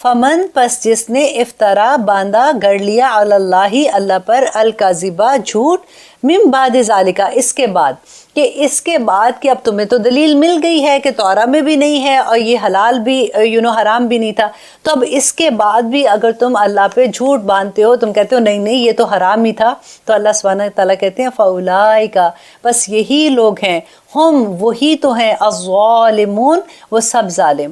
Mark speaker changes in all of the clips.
Speaker 1: فمن پس جس نے افترا باندھا گڑ لیا علی اللہ اللہ پر الکاذبہ جھوٹ من بعد ذالکا اس کے بعد کہ اب تمہیں تو دلیل مل گئی ہے کہ تورا میں بھی نہیں ہے اور یہ حلال بھی حرام بھی نہیں تھا، تو اب اس کے بعد بھی اگر تم اللہ پہ جھوٹ باندھتے ہو، تم کہتے ہو نہیں نہیں یہ تو حرام ہی تھا، تو اللہ سبحانہ تعالیٰ کہتے ہیں فاولئک بس یہی لوگ ہیں، ہم وہی تو ہیں الظالمون وہ سب ظالم۔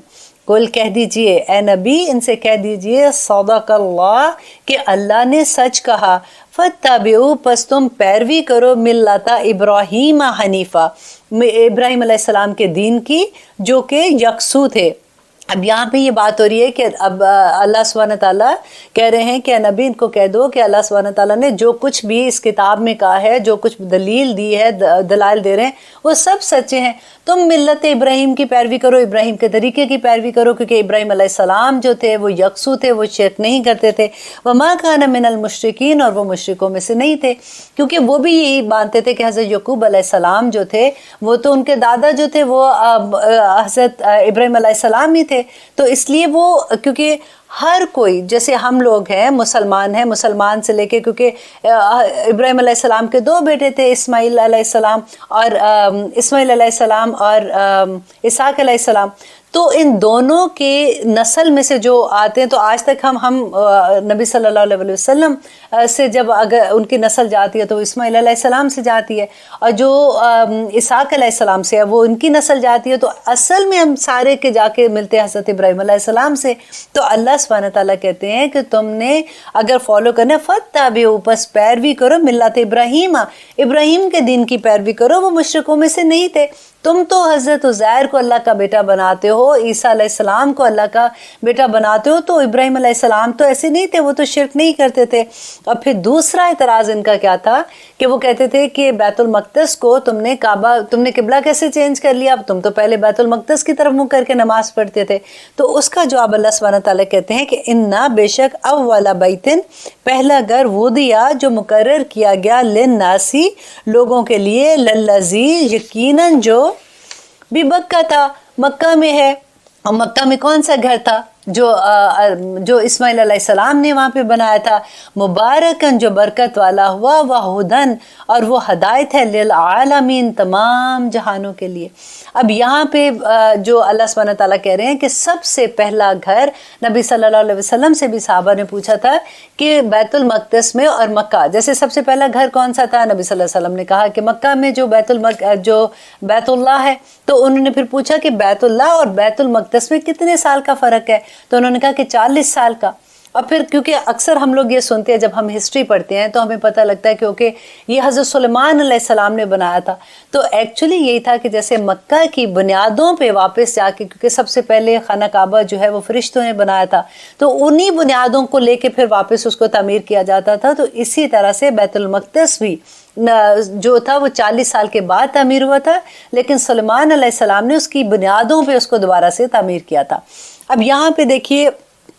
Speaker 1: کل کہہ دیجئے اے نبی ان سے کہہ دیجئے صدق اللہ کہ اللہ نے سچ کہا، فاتبعوا پس تم پیروی کرو ملت ابراہیم حنیفہ ابراہیم علیہ السلام کے دین کی جو کہ یکسو تھے۔ اب یہاں پہ یہ بات ہو رہی ہے کہ اب اللہ سبحانہ تعالیٰ کہہ رہے ہیں کہ نبی ان کو کہہ دو کہ اللہ سبحانہ تعالیٰ نے جو کچھ بھی اس کتاب میں کہا ہے، جو کچھ دلیل دی ہے، دلائل دے رہے ہیں، وہ سب سچے ہیں۔ تم ملت ابراہیم کی پیروی کرو، ابراہیم کے طریقے کی پیروی کرو، کیونکہ ابراہیم علیہ السلام جو تھے وہ یکسو تھے، وہ شرک نہیں کرتے تھے۔ وما کان من المشرکین اور وہ مشرکوں میں سے نہیں تھے، کیونکہ وہ بھی یہی مانتے تھے کہ حضرت یعقوب علیہ السلام جو تھے وہ تو ان کے دادا جو تھے وہ حضرت ابراہیم علیہ السلام ہی تھے، تو اس لیے وہ کیونکہ ہر کوئی جیسے ہم لوگ ہیں، مسلمان سے لے کے، کیونکہ ابراہیم علیہ السلام کے دو بیٹے تھے، اسماعیل علیہ السلام اور اسحاق علیہ السلام، تو ان دونوں کے نسل میں سے جو آتے ہیں، تو آج تک ہم نبی صلی اللہ علیہ وسلم سے جب اگر ان کی نسل جاتی ہے تو اسماعیل علیہ السلام سے جاتی ہے، اور جو اسحاق علیہ السلام سے ہے وہ ان کی نسل جاتی ہے، تو اصل میں ہم سارے کے جا کے ملتے ہیں حضرت ابراہیم علیہ السلام سے۔ تو اللہ سبحانہ تعالیٰ کہتے ہیں کہ تم نے اگر فالو کرنا فاتبعوا پس پیروی کرو ملت ابراہیم کے دین کی پیروی کرو، وہ مشرکوں میں سے نہیں تھے۔ تم تو حضرت عزیر کو اللہ کا بیٹا بناتے ہو، عیسیٰ علیہ السلام کو اللہ کا بیٹا بناتے ہو، تو ابراہیم علیہ السلام تو ایسے نہیں تھے، وہ تو شرک نہیں کرتے تھے۔ اور پھر دوسرا اعتراض ان کا کیا تھا کہ وہ کہتے تھے کہ بیت المقدس کو تم نے قبلہ کیسے چینج کر لیا، اب تم تو پہلے بیت المقدس کی طرف منہ کر کے نماز پڑھتے تھے۔ تو اس کا جواب اللہ سبحانہ تعالیٰ کہتے ہیں کہ انا بے شک اول بیتن پہلا گھر وضع جو مقرر کیا گیا للناسی لوگوں کے لیے، للذی یقیناً جو بھی مکہ تھا، مکہ میں ہے۔ اور مکہ میں کون سا گھر تھا جو اسماعیل علیہ السلام نے وہاں پہ بنایا تھا، مبارکن جو برکت والا ہوا، وہدن اور وہ ہدایت ہے للعالمین تمام جہانوں کے لیے۔ اب یہاں پہ جو اللہ سبحانہ تعالیٰ کہہ رہے ہیں کہ سب سے پہلا گھر نبی صلی اللہ علیہ وسلم سے بھی صحابہ نے پوچھا تھا کہ بیت المقدس میں اور مکہ، جیسے سب سے پہلا گھر کون سا تھا، نبی صلی اللہ علیہ وسلم نے کہا کہ مکہ میں جو بیت اللہ ہے، تو انہوں نے پھر پوچھا کہ بیت اللہ اور بیت المقدس میں کتنے سال کا فرق ہے، تو انہوں نے کہا کہ 40 سال کا۔ اور پھر کیونکہ اکثر ہم لوگ یہ سنتے ہیں جب ہم ہسٹری پڑھتے ہیں تو ہمیں پتہ لگتا ہے کیونکہ یہ حضرت سلیمان علیہ السلام نے بنایا تھا، تو ایکچولی یہی تھا کہ جیسے مکہ کی بنیادوں پہ واپس جا کے، کیونکہ سب سے پہلے خانہ کعبہ جو ہے وہ فرشتوں نے بنایا تھا، تو انہی بنیادوں کو لے کے پھر واپس اس کو تعمیر کیا جاتا تھا، تو اسی طرح سے بیت المقدس بھی جو تھا وہ 40 سال کے بعد تعمیر ہوا تھا، لیکن سلیمان علیہ السلام نے اس کی بنیادوں پہ اس کو دوبارہ سے تعمیر کیا تھا۔ اب یہاں پہ دیکھیے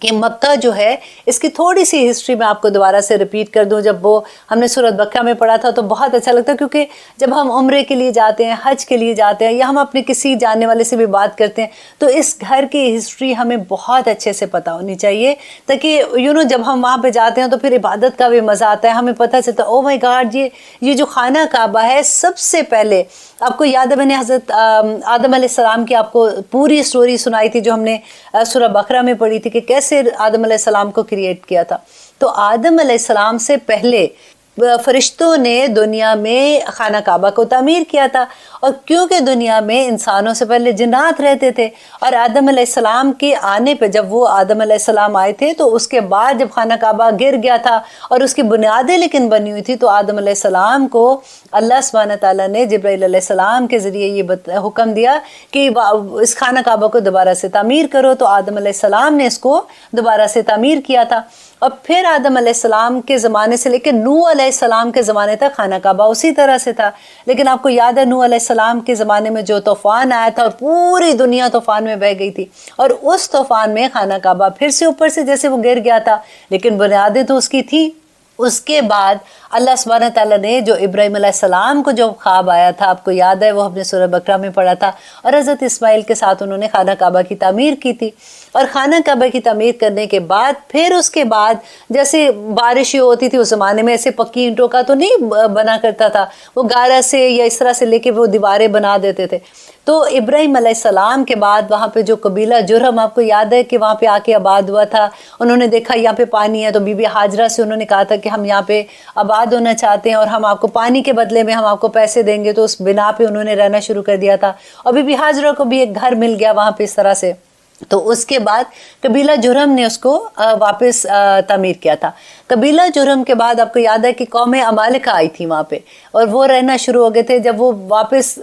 Speaker 1: کہ مکہ جو ہے اس کی تھوڑی سی ہسٹری میں آپ کو دوبارہ سے ریپیٹ کر دوں۔ جب وہ ہم نے سورۃ بقرہ میں پڑھا تھا تو بہت اچھا لگتا ہے، کیونکہ جب ہم عمرے کے لیے جاتے ہیں، حج کے لیے جاتے ہیں، یا ہم اپنے کسی جاننے والے سے بھی بات کرتے ہیں، تو اس گھر کی ہسٹری ہمیں بہت اچھے سے پتہ ہونی چاہیے، تاکہ جب ہم وہاں پہ جاتے ہیں تو پھر عبادت کا بھی مزہ آتا ہے، ہمیں پتہ چلتا ہے او مائی گاڈ یہ جو خانہ کعبہ ہے، سب سے پہلے آپ کو یاد ہے میں نے حضرت آدم علیہ السلام کی آپ کو پوری سٹوری سنائی تھی جو ہم نے سورہ بقرہ میں پڑھی تھی کہ کیسے آدم علیہ السلام کو کریٹ کیا تھا۔ تو آدم علیہ السلام سے پہلے فرشتوں نے دنیا میں خانہ کعبہ کو تعمیر کیا تھا، اور کیونکہ دنیا میں انسانوں سے پہلے جنات رہتے تھے، اور آدم علیہ السلام کے آنے پہ جب وہ آدم علیہ السلام آئے تھے تو اس کے بعد جب خانہ کعبہ گر گیا تھا اور اس کی بنیادیں لیکن بنی ہوئی تھی، تو آدم علیہ السلام کو اللہ سبحانہ تعالیٰ نے جبرائیل علیہ السلام کے ذریعے یہ حکم دیا کہ اس خانہ کعبہ کو دوبارہ سے تعمیر کرو، تو آدم علیہ السلام نے اس کو دوبارہ سے تعمیر کیا تھا۔ اور پھر آدم علیہ السلام کے زمانے سے لے کے نوح علیہ السلام کے زمانے تک خانہ کعبہ اسی طرح سے تھا، لیکن آپ کو یاد ہے نوح علیہ السلام کے زمانے میں جو طوفان آیا تھا اور پوری دنیا طوفان میں بہہ گئی تھی، اور اس طوفان میں خانہ کعبہ پھر سے اوپر سے جیسے وہ گر گیا تھا، لیکن بنیادیں تو اس کی تھی، اس کے بعد اللہ سبحانہ تعالیٰ نے جو ابراہیم علیہ السلام کو جو خواب آیا تھا، آپ کو یاد ہے، وہ ہم نے سورہ بقرہ میں پڑھا تھا، اور حضرت اسماعیل کے ساتھ انہوں نے خانہ کعبہ کی تعمیر کی تھی، اور خانہ کعبہ کی تعمیر کرنے کے بعد پھر اس کے بعد جیسے بارش ہوتی تھی اس زمانے میں، ایسے پکی اینٹوں کا تو نہیں بنا کرتا تھا، وہ گارا سے یا اس طرح سے لے کے وہ دیواریں بنا دیتے تھے. تو ابراہیم علیہ السلام کے بعد وہاں پہ جو قبیلہ جرہم، آپ کو یاد ہے کہ وہاں پہ آ کے آباد ہوا تھا، انہوں نے دیکھا یہاں پہ پانی ہے، تو بی بی ہاجرہ سے انہوں نے کہا تھا کہ ہم یہاں پہ آباد ہونا چاہتے ہیں اور ہم آپ کو پانی کے بدلے میں ہم آپ کو پیسے دیں گے. تو اس بنا پہ انہوں نے رہنا شروع کر دیا تھا، اور بی بی ہاجرہ کو بھی ایک گھر مل گیا وہاں پہ اس طرح سے. تو اس کے بعد قبیلہ جرہم نے اس کو واپس تعمیر کیا تھا. قبیلہ جرہم کے بعد آپ کو یاد ہے کہ قوم عمالقہ آئی تھی وہاں پہ، اور وہ رہنا شروع ہو گئے تھے. جب وہ واپس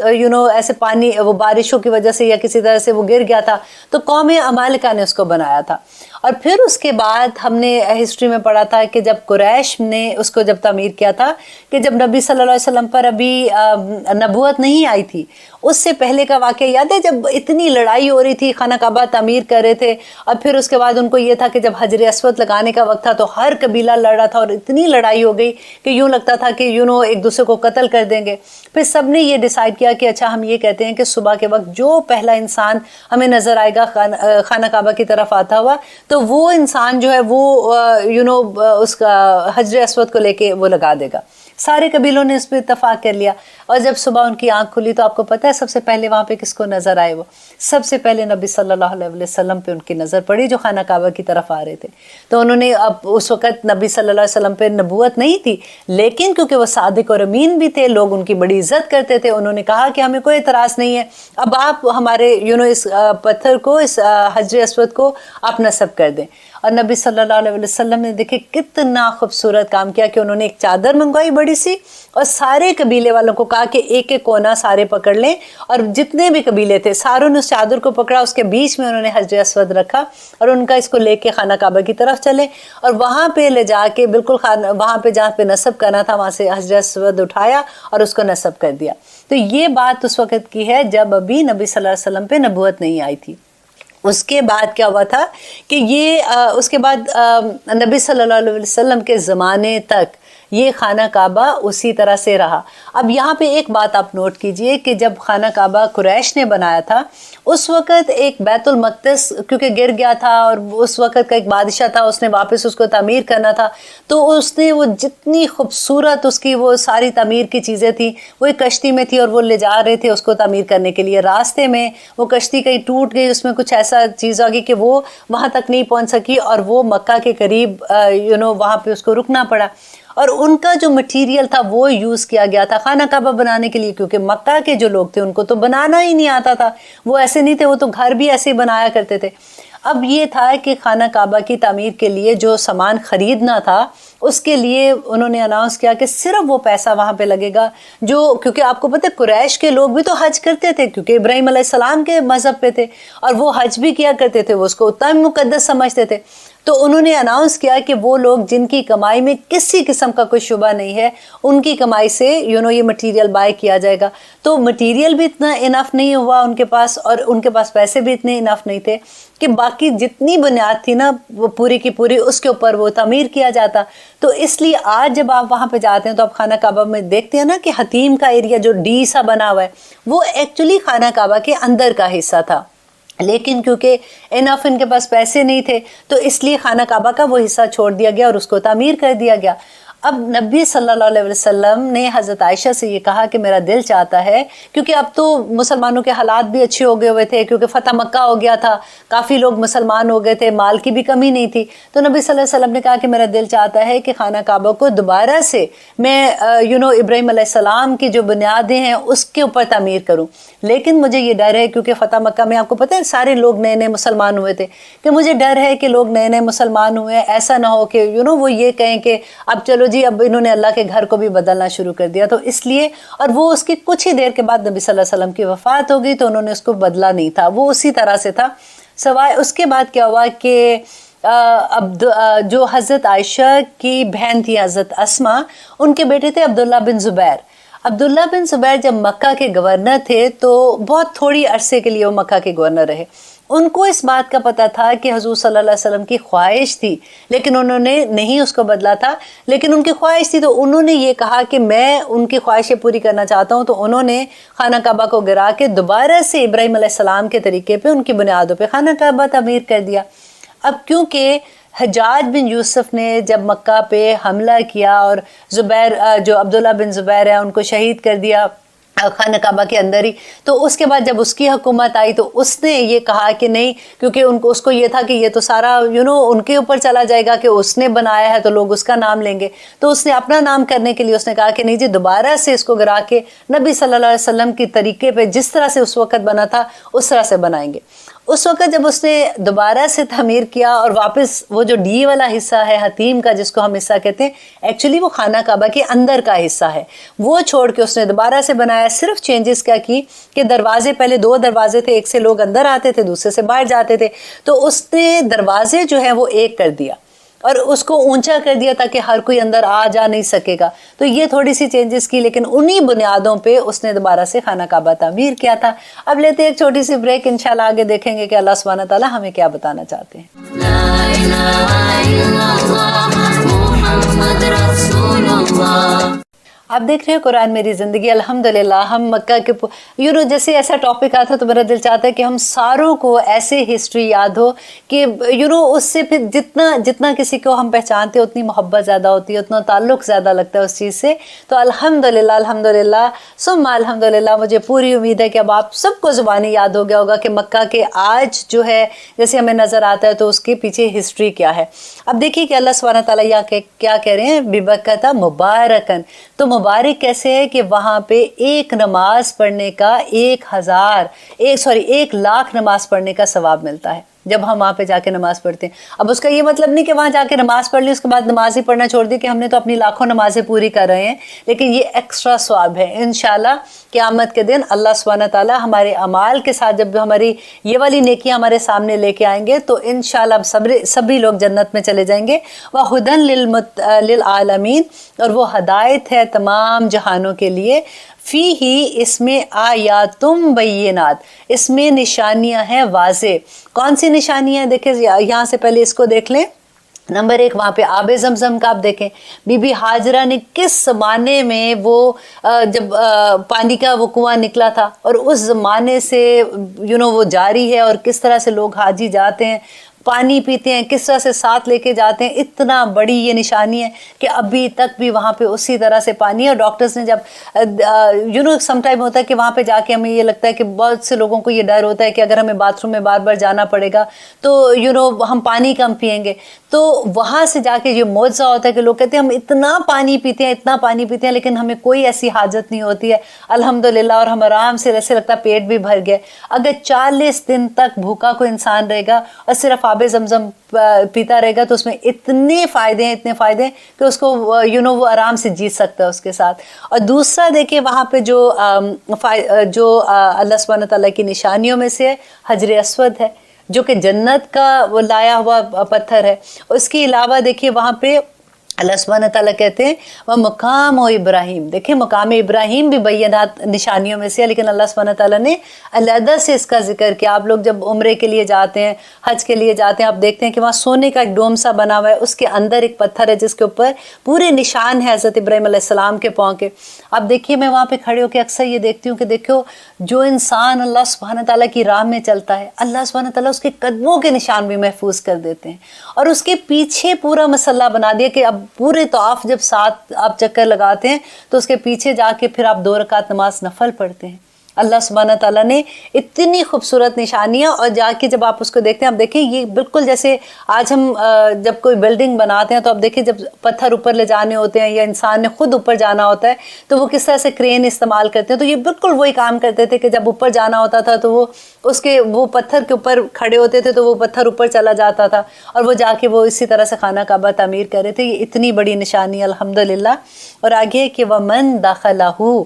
Speaker 1: ایسے پانی، وہ بارشوں کی وجہ سے یا کسی طرح سے وہ گر گیا تھا، تو قوم عمالقہ نے اس کو بنایا تھا. اور پھر اس کے بعد ہم نے ہسٹری میں پڑھا تھا کہ جب قریش نے اس کو جب تعمیر کیا تھا، کہ جب نبی صلی اللہ علیہ وسلم پر ابھی نبوت نہیں آئی تھی، اس سے پہلے کا واقعہ یاد ہے، جب اتنی لڑائی ہو رہی تھی، خانہ کعبہ تعمیر کر رہے تھے، اور پھر اس کے بعد ان کو یہ تھا کہ جب حجر اسود لگانے کا وقت تھا تو ہر قبیلہ لڑ رہا تھا، اور اتنی لڑائی ہو گئی کہ یوں لگتا تھا کہ ایک دوسرے کو قتل کر دیں گے. پھر سب نے یہ ڈیسائیڈ کیا کہ اچھا ہم یہ کہتے ہیں کہ صبح کے وقت جو پہلا انسان ہمیں نظر آئے گا خانہ کعبہ کی طرف آتا ہوا، تو وہ انسان جو ہے وہ اس کا حجر اسود کو لے کے وہ لگا دے گا. سارے قبیلوں نے اس پہ اتفاق کر لیا، اور جب صبح ان کی آنکھ کھلی تو آپ کو پتہ ہے سب سے پہلے وہاں پہ کس کو نظر آئے؟ وہ سب سے پہلے نبی صلی اللہ علیہ وسلم پہ ان کی نظر پڑی، جو خانہ کعبہ کی طرف آ رہے تھے. تو انہوں نے، اب اس وقت نبی صلی اللہ علیہ وسلم پہ نبوت نہیں تھی، لیکن کیونکہ وہ صادق اور امین بھی تھے، لوگ ان کی بڑی عزت کرتے تھے، انہوں نے کہا کہ ہمیں کوئی اعتراض نہیں ہے، اب آپ ہمارے اس پتھر کو، اس حجر اسود کو آپ نصب کر دیں. اور نبی صلی اللہ علیہ وسلم نے دیکھے کتنا خوبصورت کام کیا کہ انہوں نے ایک چادر منگوائی بڑی سی، اور سارے قبیلے والوں کو کہا کہ ایک ایک کونا سارے پکڑ لیں، اور جتنے بھی قبیلے تھے ساروں نے اس چادر کو پکڑا، اس کے بیچ میں انہوں نے حجر اسود رکھا، اور ان کا اس کو لے کے خانہ کعبہ کی طرف چلے، اور وہاں پہ لے جا کے بالکل وہاں پہ جہاں پہ نصب کرنا تھا وہاں سے حجر اسود اٹھایا اور اس کو نصب کر دیا. تو یہ بات اس وقت کی ہے جب ابھی نبی صلی اللہ علیہ وسلم پہ نبوت نہیں آئی تھی. اس کے بعد کیا ہوا تھا کہ اس کے بعد نبی صلی اللہ علیہ وسلم کے زمانے تک یہ خانہ کعبہ اسی طرح سے رہا. اب یہاں پہ ایک بات آپ نوٹ کیجئے کہ جب خانہ کعبہ قریش نے بنایا تھا، اس وقت ایک بیت المقدس کیونکہ گر گیا تھا، اور اس وقت کا ایک بادشاہ تھا، اس نے واپس اس کو تعمیر کرنا تھا، تو اس نے وہ جتنی خوبصورت اس کی وہ ساری تعمیر کی چیزیں تھیں، وہ ایک کشتی میں تھی، اور وہ لے جا رہے تھے اس کو تعمیر کرنے کے لیے. راستے میں وہ کشتی کہیں ٹوٹ گئی، اس میں کچھ ایسا چیز آ گئی کہ وہ وہاں تک نہیں پہنچ سکی، اور وہ مکہ کے قریب وہاں پہ اس کو رکنا پڑا. اور ان کا جو مٹیریل تھا وہ یوز کیا گیا تھا خانہ کعبہ بنانے کے لیے، کیونکہ مکہ کے جو لوگ تھے ان کو تو بنانا ہی نہیں آتا تھا، وہ ایسے نہیں تھے، وہ تو گھر بھی ایسے ہی بنایا کرتے تھے. اب یہ تھا کہ خانہ کعبہ کی تعمیر کے لیے جو سامان خریدنا تھا، اس کے لیے انہوں نے اناؤنس کیا کہ صرف وہ پیسہ وہاں پہ لگے گا جو، کیونکہ آپ کو پتہ قریش کے لوگ بھی تو حج کرتے تھے، کیونکہ ابراہیم علیہ السلام کے مذہب پہ تھے، اور وہ حج بھی کیا کرتے تھے، وہ اس کو اتنا مقدس سمجھتے تھے. تو انہوں نے اناؤنس کیا کہ وہ لوگ جن کی کمائی میں کسی قسم کا کوئی شبہ نہیں ہے، ان کی کمائی سے یہ مٹیریل بائی کیا جائے گا. تو مٹیریل بھی اتنا انف نہیں ہوا ان کے پاس، اور ان کے پاس پیسے بھی اتنے انف نہیں تھے کہ باقی جتنی بنیاد تھی نا وہ پوری کی پوری اس کے اوپر وہ تعمیر کیا جاتا. تو اس لیے آج جب آپ وہاں پہ جاتے ہیں تو آپ خانہ کعبہ میں دیکھتے ہیں نا کہ حتیم کا ایریا جو ڈی سا بنا ہوا ہے، وہ ایکچولی خانہ کعبہ کے اندر کا حصہ تھا، لیکن کیونکہ انف ان کے پاس پیسے نہیں تھے تو اس لیے خانہ کعبہ کا وہ حصہ چھوڑ دیا گیا اور اس کو تعمیر کر دیا گیا. اب نبی صلی اللہ علیہ وسلم نے حضرت عائشہ سے یہ کہا کہ میرا دل چاہتا ہے، کیونکہ اب تو مسلمانوں کے حالات بھی اچھے ہو گئے ہوئے تھے، کیونکہ فتح مکہ ہو گیا تھا، کافی لوگ مسلمان ہو گئے تھے، مال کی بھی کمی نہیں تھی. تو نبی صلی اللہ علیہ وسلم نے کہا کہ میرا دل چاہتا ہے کہ خانہ کعبہ کو دوبارہ سے میں ابراہیم علیہ السلام کی جو بنیادیں ہیں اس کے اوپر تعمیر کروں. لیکن مجھے یہ ڈر ہے، کیونکہ فتح مکہ میں آپ کو پتہ ہے سارے لوگ نئے نئے مسلمان ہوئے تھے، کہ مجھے ڈر ہے کہ لوگ نئے نئے مسلمان ہوئے، ایسا نہ ہو کہ وہ یہ کہیں کہ اب چلو جی اب انہوں نے اللہ کے گھر کو بھی بدلنا شروع کر دیا. تو اس لیے، اور وہ اس کی کچھ ہی دیر کے بعد نبی صلی اللہ علیہ وسلم کی وفات ہو گئی، تو انہوں نے اس کو بدلا نہیں تھا، وہ اسی طرح سے تھا. سوائے اس کے بعد کیا ہوا کہ جو حضرت عائشہ کی بہن تھی حضرت اسما، ان کے بیٹے تھے عبداللہ بن زبیر. عبداللہ بن زبیر جب مکہ کے گورنر تھے تو بہت تھوڑی عرصے کے لیے وہ مکہ کے گورنر رہے. ان کو اس بات کا پتہ تھا کہ حضور صلی اللہ علیہ وسلم کی خواہش تھی، لیکن انہوں نے نہیں اس کو بدلا تھا، لیکن ان کی خواہش تھی تو انہوں نے یہ کہا کہ میں ان کی خواہشیں پوری کرنا چاہتا ہوں، تو انہوں نے خانہ کعبہ کو گرا کے دوبارہ سے ابراہیم علیہ السلام کے طریقے پہ ان کی بنیادوں پہ خانہ کعبہ تعمیر کر دیا۔ اب کیونکہ حجاج بن یوسف نے جب مکہ پہ حملہ کیا اور زبیر جو عبداللہ بن زبیر ہے ان کو شہید کر دیا خانہ کعبہ کے اندر ہی، تو اس کے بعد جب اس کی حکومت آئی تو اس نے یہ کہا کہ نہیں، کیونکہ اس کو یہ تھا کہ یہ تو سارا ان کے اوپر چلا جائے گا کہ اس نے بنایا ہے تو لوگ اس کا نام لیں گے، تو اس نے اپنا نام کرنے کے لیے اس نے کہا کہ نہیں جی دوبارہ سے اس کو گرا کے نبی صلی اللہ علیہ وسلم کی طریقے پہ جس طرح سے اس وقت بنا تھا اس طرح سے بنائیں گے۔ اس وقت جب اس نے دوبارہ سے تعمیر کیا اور واپس وہ جو ڈی والا حصہ ہے حتیم کا جس کو ہم حصہ کہتے ہیں، ایکچولی وہ خانہ کعبہ کے اندر کا حصہ ہے، وہ چھوڑ کے اس نے دوبارہ سے بنایا۔ صرف چینجز کیا کی کہ دروازے، پہلے 2 دروازے تھے، ایک سے لوگ اندر آتے تھے دوسرے سے باہر جاتے تھے، تو اس نے دروازے جو ہیں وہ ایک کر دیا اور اس کو اونچا کر دیا تاکہ ہر کوئی اندر آ جا نہیں سکے گا، تو یہ تھوڑی سی چینجز کی، لیکن انہی بنیادوں پہ اس نے دوبارہ سے خانہ کعبہ تعمیر کیا تھا۔ اب لیتے ہیں ایک چھوٹی سی بریک، انشاءاللہ آگے دیکھیں گے کہ اللہ سبحانہ تعالیٰ ہمیں کیا بتانا چاہتے ہیں۔ لا الہ الا اللہ محمد رسول اللہ۔ آپ دیکھ رہے ہیں قرآن میری زندگی، الحمدللہ ہم مکہ کے جیسے ایسا ٹاپک آتا ہے تو میرا دل چاہتا ہے کہ ہم ساروں کو ایسے ہسٹری یاد ہو کہ اس سے پھر جتنا کسی کو ہم پہچانتے اتنی محبت زیادہ ہوتی ہے، اتنا تعلق زیادہ لگتا ہے اس چیز سے۔ تو الحمدللہ ثم الحمدللہ مجھے پوری امید ہے کہ اب آپ سب کو زبانی یاد ہو گیا ہوگا کہ مکہ کے آج جو ہے جیسے ہمیں نظر آتا ہے تو اس کے پیچھے ہسٹری کیا ہے۔ اب دیکھیے کہ اللہ سبحانہ تعالیٰ کیا کہہ رہے ہیں، ببکۃ مبارکن، تو مبارک کیسے ہے کہ وہاں پہ ایک نماز پڑھنے کا 1 لاکھ نماز پڑھنے کا ثواب ملتا ہے جب ہم وہاں پہ جا کے نماز پڑھتے ہیں۔ اب اس کا یہ مطلب نہیں کہ وہاں جا کے نماز پڑھ لی اس کے بعد نماز ہی پڑھنا چھوڑ دی کہ ہم نے تو اپنی لاکھوں نمازیں پوری کر رہے ہیں، لیکن یہ ایکسٹرا ثواب ہے۔ انشاءاللہ قیامت کے دن اللہ سبحانہ تعالیٰ ہمارے اعمال کے ساتھ جب ہماری یہ والی نیکیاں ہمارے سامنے لے کے آئیں گے تو انشاءاللہ سبھی لوگ جنت میں چلے جائیں گے۔ وَهُدًى لِلْعَالَمِينَ، اور وہ ہدایت ہے تمام جہانوں کے لیے۔ فی ہی، اس میں آیاتم بینات، اس میں نشانیاں ہیں واضح۔ کون سی نشانیاں ہیں؟ دیکھیں یہاں سے پہلے اس کو دیکھ لیں۔ نمبر 1 وہاں پہ آب زمزم کا آپ دیکھیں، بی بی حاجرہ نے کس زمانے میں وہ جب پانی کا وہ کنواں نکلا تھا اور اس زمانے سے وہ جاری ہے، اور کس طرح سے لوگ حاجی جاتے ہیں پانی پیتے ہیں، کس طرح سے ساتھ لے کے جاتے ہیں، اتنا بڑی یہ نشانی ہے کہ ابھی تک بھی وہاں پہ اسی طرح سے پانی ہے۔ اور ڈاکٹرز نے جب سم ٹائم ہوتا ہے کہ وہاں پہ جا کے ہمیں یہ لگتا ہے کہ بہت سے لوگوں کو یہ ڈر ہوتا ہے کہ اگر ہمیں باتھ روم میں بار بار جانا پڑے گا تو ہم پانی کم پئیں گے، تو وہاں سے جا کے یہ معجزہ ہوتا ہے کہ لوگ کہتے ہیں ہم اتنا پانی پیتے ہیں لیکن ہمیں کوئی ایسی حاجت نہیں ہوتی ہے الحمدللہ، اور ہم آرام سے ایسے لگتا ہے پیٹ بھی بھر گیا۔ اگر 40 دن تک بھوکا کوئی انسان رہے گا اور صرف آب زمزم پیتا رہے گا تو اس میں اتنے فائدے ہیں کہ اس کو وہ آرام سے جیت سکتا ہے اس کے ساتھ۔ اور دوسرا دیکھیں وہاں پہ جو اللہ سبحانہ تعالیٰ کی نشانیوں میں سے حجر اسود ہے جو کہ جنت کا وہ لایا ہوا پتھر ہے۔ اس کے علاوہ دیکھیے وہاں پہ اللہ سبحانہ تعالیٰ کہتے ہیں وہ مقام ابراہیم، دیکھیں مقام ابراہیم بھی بینات نشانیوں میں سے ہے، لیکن اللہ سبحانہ تعالیٰ نے علیحدہ سے اس کا ذکر کیا۔ آپ لوگ جب عمرے کے لیے جاتے ہیں، حج کے لیے جاتے ہیں، آپ دیکھتے ہیں کہ وہاں سونے کا ایک ڈوم سا بنا ہوا ہے، اس کے اندر ایک پتھر ہے جس کے اوپر پورے نشان ہے حضرت ابراہیم علیہ السلام کے پاؤں کے۔ اب دیکھیے میں وہاں پہ کھڑے ہو کے اکثر یہ دیکھتی ہوں کہ دیکھو جو انسان اللہ سبحانہ تعالیٰ کی راہ میں چلتا ہے، اللہ سبحانہ تعالیٰ اس کے قدموں کے نشان بھی محفوظ کر دیتے ہیں، اور اس کے پیچھے پورا مسلح بنا دیا کہ اب پورے طواف جب 7 آپ چکر لگاتے ہیں تو اس کے پیچھے جا کے پھر آپ 2 رکعت نماز نفل پڑھتے ہیں۔ اللہ سبحانہ تعالیٰ نے اتنی خوبصورت نشانیاں، اور جا کے جب آپ اس کو دیکھتے ہیں آپ دیکھیں یہ بالکل جیسے آج ہم جب کوئی بلڈنگ بناتے ہیں تو آپ دیکھیں جب پتھر اوپر لے جانے ہوتے ہیں یا انسان نے خود اوپر جانا ہوتا ہے تو وہ کس طرح سے کرین استعمال کرتے ہیں، تو یہ بالکل وہی کام کرتے تھے کہ جب اوپر جانا ہوتا تھا تو وہ پتھر کے اوپر کھڑے ہوتے تھے تو وہ پتھر اوپر چلا جاتا تھا اور وہ جا کے وہ اسی طرح سے خانہ کعبہ تعمیر کر رہے تھے۔ یہ اتنی بڑی نشانی الحمدللہ۔ اور آگے کہ وَمَن دَخَلَهُ،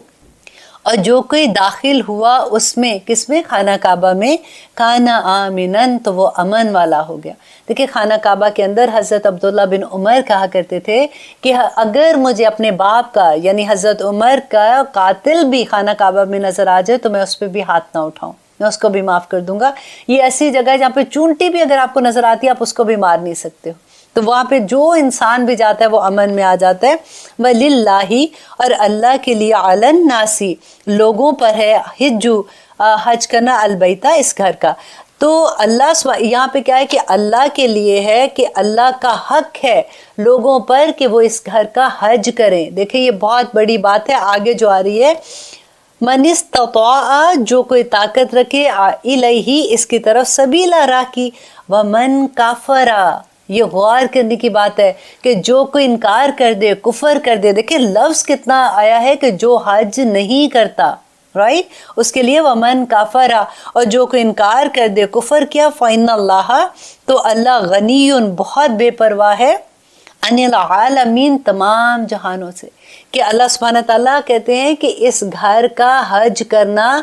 Speaker 1: اور جو کوئی داخل ہوا اس میں، کس میں؟ خانہ کعبہ میں، کانا آمنن، تو وہ امن والا ہو گیا۔ دیکھیں خانہ کعبہ کے اندر حضرت عبداللہ بن عمر کہا کرتے تھے کہ اگر مجھے اپنے باپ کا یعنی حضرت عمر کا قاتل بھی خانہ کعبہ میں نظر آ جائے تو میں اس پہ بھی ہاتھ نہ اٹھاؤں، میں اس کو بھی معاف کر دوں گا. یہ ایسی جگہ ہے جہاں پہ چونٹی بھی اگر آپ کو نظر آتی ہے آپ اس کو بھی مار نہیں سکتے ہو. تو وہاں پہ جو انسان بھی جاتا ہے وہ امن میں آ جاتا ہے. وَلِلَّهِ اور اللہ کے لیے عَلَى النَّاسِ لوگوں پر ہے حجو حج کرنا البیتہ اس گھر کا. تو اللہ یہاں پہ کیا ہے کہ اللہ کے لیے ہے کہ اللہ کا حق ہے لوگوں پر کہ وہ اس گھر کا حج کریں. دیکھیں یہ بہت بڑی بات ہے آگے جو آ رہی ہے. من استطاع جو کوئی طاقت رکھے الیہ اس کی طرف سبیلا راہ کی. ومن کافرا یہ غور کرنے کی بات ہے کہ جو کوئی انکار کر دے کفر کر دے. دیکھیں لفظ کتنا آیا ہے کہ جو حج نہیں کرتا رائٹ اس کے لیے ومن کافرا اور جو کوئی انکار کر دے کفر کیا فإن اللہ تو اللہ غنی بہت بے پرواہ ہے عن العالمین تمام جہانوں سے. کہ اللہ سبحانہ تعالیٰ کہتے ہیں کہ اس گھر کا حج کرنا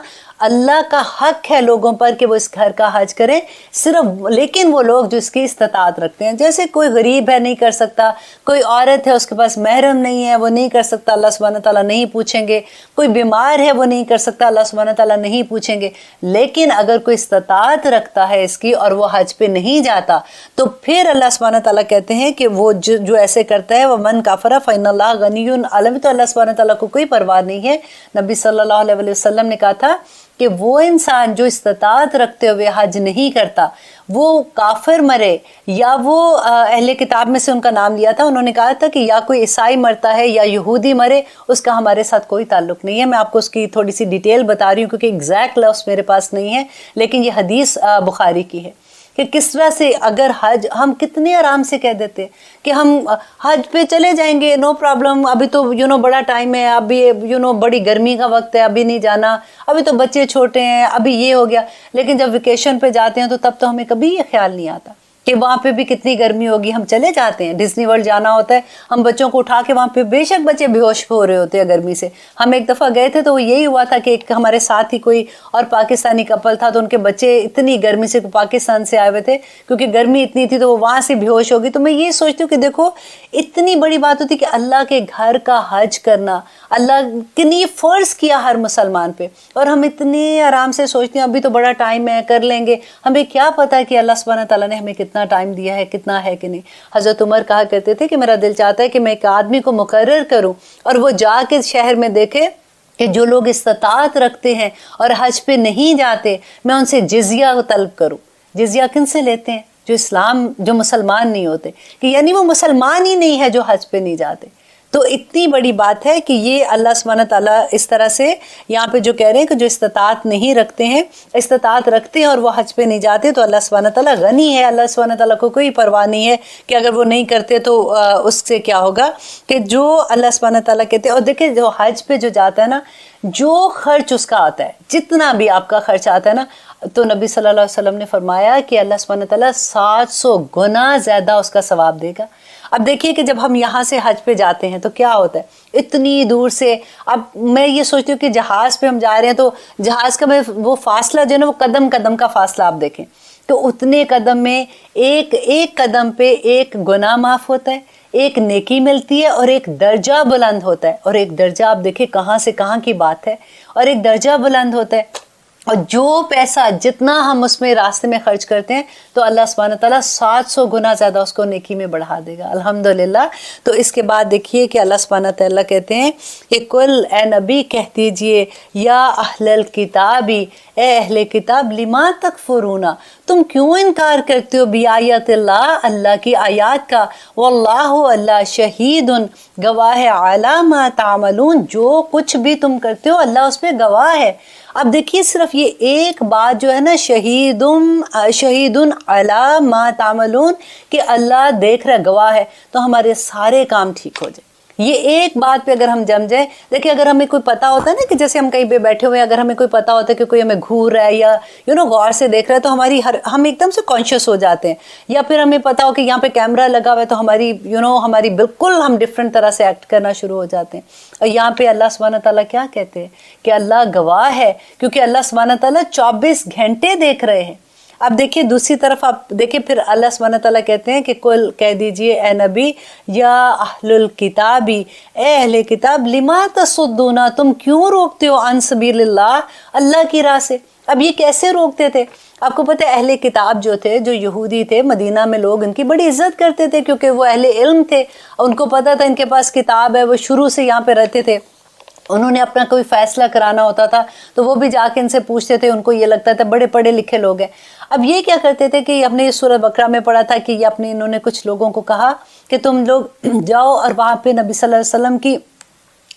Speaker 1: اللہ کا حق ہے لوگوں پر کہ وہ اس گھر کا حج کریں صرف. لیکن وہ لوگ جو اس کی استطاعت رکھتے ہیں جیسے کوئی غریب ہے نہیں کر سکتا, کوئی عورت ہے اس کے پاس محرم نہیں ہے وہ نہیں کر سکتا اللہ سبحانہ تعالیٰ نہیں پوچھیں گے, کوئی بیمار ہے وہ نہیں کر سکتا اللہ سبحانہ تعالیٰ نہیں پوچھیں گے. لیکن اگر کوئی استطاعت رکھتا ہے اس کی اور وہ حج پہ نہیں جاتا تو پھر اللہ سبحانہ تعالیٰ کہتے ہیں کہ وہ جو ایسے کرتا ہے وہ من کافر فإن اللہ غنی عالم. تو اللہ سبحانہ تعالیٰ کو کوئی پرواہ نہیں ہے. نبی صلی اللہ علیہ وسلم نے کہا تھا کہ وہ انسان جو استطاعت رکھتے ہوئے حج نہیں کرتا وہ کافر مرے یا وہ اہل کتاب میں سے ان کا نام لیا تھا, انہوں نے کہا تھا کہ یا کوئی عیسائی مرتا ہے یا یہودی مرے اس کا ہمارے ساتھ کوئی تعلق نہیں ہے. میں آپ کو اس کی تھوڑی سی ڈیٹیل بتا رہی ہوں کیونکہ ایگزیکٹ لفظ میرے پاس نہیں ہے, لیکن یہ حدیث بخاری کی ہے کہ کس طرح سے اگر حج ہم کتنے آرام سے کہہ دیتے کہ ہم حج پہ چلے جائیں گے نو پرابلم, ابھی تو بڑا ٹائم ہے, ابھی بڑی گرمی کا وقت ہے, ابھی نہیں جانا, ابھی تو بچے چھوٹے ہیں, ابھی یہ ہو گیا. لیکن جب ویکیشن پہ جاتے ہیں تو تب تو ہمیں کبھی یہ خیال نہیں آتا کہ وہاں پہ بھی کتنی گرمی ہوگی. ہم چلے جاتے ہیں ڈزنی ورلڈ جانا ہوتا ہے, ہم بچوں کو اٹھا کے وہاں پہ بے شک بچے بے ہوش ہو رہے ہوتے ہیں گرمی سے. ہم ایک دفعہ گئے تھے تو وہ یہی ہوا تھا کہ ایک ہمارے ساتھ ہی کوئی اور پاکستانی کپل تھا تو ان کے بچے اتنی گرمی سے پاکستان سے آئے ہوئے تھے کیونکہ گرمی اتنی تھی تو وہ وہاں سے بے ہوش ہوگی. تو میں یہ سوچتی ہوں کہ دیکھو اتنی بڑی بات ہوتی کہ اللہ کے گھر کا حج کرنا اللہ کتنی فرض کیا ہر مسلمان پہ, اور ہم اتنے آرام سے سوچتے ہیں ابھی تو بڑا ٹائم ہے کر لیں گے. ہمیں کیا پتا کہ اللہ سبحانہ تعالیٰ نے ہمیں کتنا ٹائم دیا ہے کتنا ہے کہ نہیں. حضرت عمر کہا کرتے تھے کہ میرا دل چاہتا ہے کہ میں ایک آدمی کو مقرر کروں اور وہ جا کے شہر میں دیکھے کہ جو لوگ استطاعت رکھتے ہیں اور حج پہ نہیں جاتے میں ان سے جزیہ طلب کروں. جزیہ کن سے لیتے ہیں؟ جو مسلمان نہیں ہوتے, کہ یعنی وہ مسلمان ہی نہیں ہے جو حج پہ نہیں جاتے. تو اتنی بڑی بات ہے کہ یہ اللہ سبحانہ تعالیٰ اس طرح سے یہاں پہ جو کہہ رہے ہیں کہ جو استطاعت نہیں رکھتے ہیں, استطاعت رکھتے ہیں اور وہ حج پہ نہیں جاتے تو اللہ سبحانہ تعالیٰ غنی ہے. اللہ سبحانہ تعالیٰ کو کوئی پرواہ نہیں ہے کہ اگر وہ نہیں کرتے تو اس سے کیا ہوگا, کہ جو اللہ سبحانہ تعالیٰ کہتے ہیں. اور دیکھیں جو حج پہ جو جاتا ہے نا, جو خرچ اس کا آتا ہے جتنا بھی آپ کا خرچ آتا ہے نا, تو نبی صلی اللہ علیہ وسلم نے فرمایا کہ اللہ سبحانہ تعالیٰ 700 گنا زیادہ اس کا ثواب دے گا. اب دیکھیے کہ جب ہم یہاں سے حج پہ جاتے ہیں تو کیا ہوتا ہے اتنی دور سے. اب میں یہ سوچتی ہوں کہ جہاز پہ ہم جا رہے ہیں تو جہاز کا وہ فاصلہ جو ہے نا وہ قدم قدم کا فاصلہ آپ دیکھیں تو اتنے قدم میں ایک قدم پہ ایک گناہ معاف ہوتا ہے, ایک نیکی ملتی ہے اور ایک درجہ بلند ہوتا ہے. اور ایک درجہ آپ دیکھیں کہاں سے کہاں کی بات ہے, اور ایک درجہ بلند ہوتا ہے. اور جو پیسہ جتنا ہم اس میں راستے میں خرچ کرتے ہیں تو اللہ سبحانہ تعالیٰ 700 گنا زیادہ اس کو نیکی میں بڑھا دے گا الحمدللہ. تو اس کے بعد دیکھیے کہ اللہ سبحانہ تعالیٰ کہتے ہیں کہ کل اے نبی کہہ دیجئے یا اہل الکتابی اے اہل کتاب لما تکفرون تم کیوں انکار کرتے ہو بیایت اللہ اللہ کی آیات کا, واللہ اللہ شہید گواہ ہے علی ما تعملون جو کچھ بھی تم کرتے ہو اللہ اس پہ گواہ ہے. اب دیکھیے صرف یہ ایک بات جو ہے نا شہید علی ما تعملون کہ اللہ دیکھ رہا گواہ ہے تو ہمارے سارے کام ٹھیک ہو جائے. یہ ایک بات پہ اگر ہم جم جائیں, دیکھیں اگر ہمیں کوئی پتا ہوتا ہے نا کہ جیسے ہم کہیں پہ بیٹھے ہوئے ہیں, اگر ہمیں کوئی پتا ہوتا ہے کہ کوئی ہمیں گھور رہا ہے یا غور سے دیکھ رہا ہے تو ہم ایک دم سے کانشیس ہو جاتے ہیں. یا پھر ہمیں پتا ہو کہ یہاں پہ کیمرہ لگا ہوا ہے تو ہماری بالکل ہم ڈفرینٹ طرح سے ایکٹ کرنا شروع ہو جاتے ہیں. اور یہاں پہ اللہ سبحانہ تعالیٰ کیا کہتے ہیں کہ اللہ گواہ ہے کیونکہ اللہ سبحانہ تعالیٰ 24 گھنٹے دیکھ رہے ہیں. اب دیکھیے دوسری طرف آپ دیکھیں پھر اللہ سبحانہ تعالیٰ کہتے ہیں کہ کل کہہ دیجئے اے نبی یا اہل الکتابی اے اہل کتاب لما تصدون تم کیوں روکتے ہو عن سبیل اللہ اللہ کی راہ سے. اب یہ کیسے روکتے تھے؟ آپ کو پتہ ہے اہل کتاب جو تھے، جو یہودی تھے، مدینہ میں لوگ ان کی بڑی عزت کرتے تھے کیونکہ وہ اہل علم تھے، ان کو پتہ تھا ان کے پاس کتاب ہے، وہ شروع سے یہاں پہ رہتے تھے، انہوں نے اپنا کوئی فیصلہ کرانا ہوتا تھا تو وہ بھی جا کے ان سے پوچھتے تھے، ان کو یہ لگتا تھا بڑے پڑھے لکھے لوگ ہیں۔ اب یہ کیا کرتے تھے کہ اپنے سورہ بقرہ میں پڑھا تھا کہ یہ انہوں نے کچھ لوگوں کو کہا کہ تم لوگ جاؤ اور وہاں پہ نبی صلی اللہ علیہ وسلم کی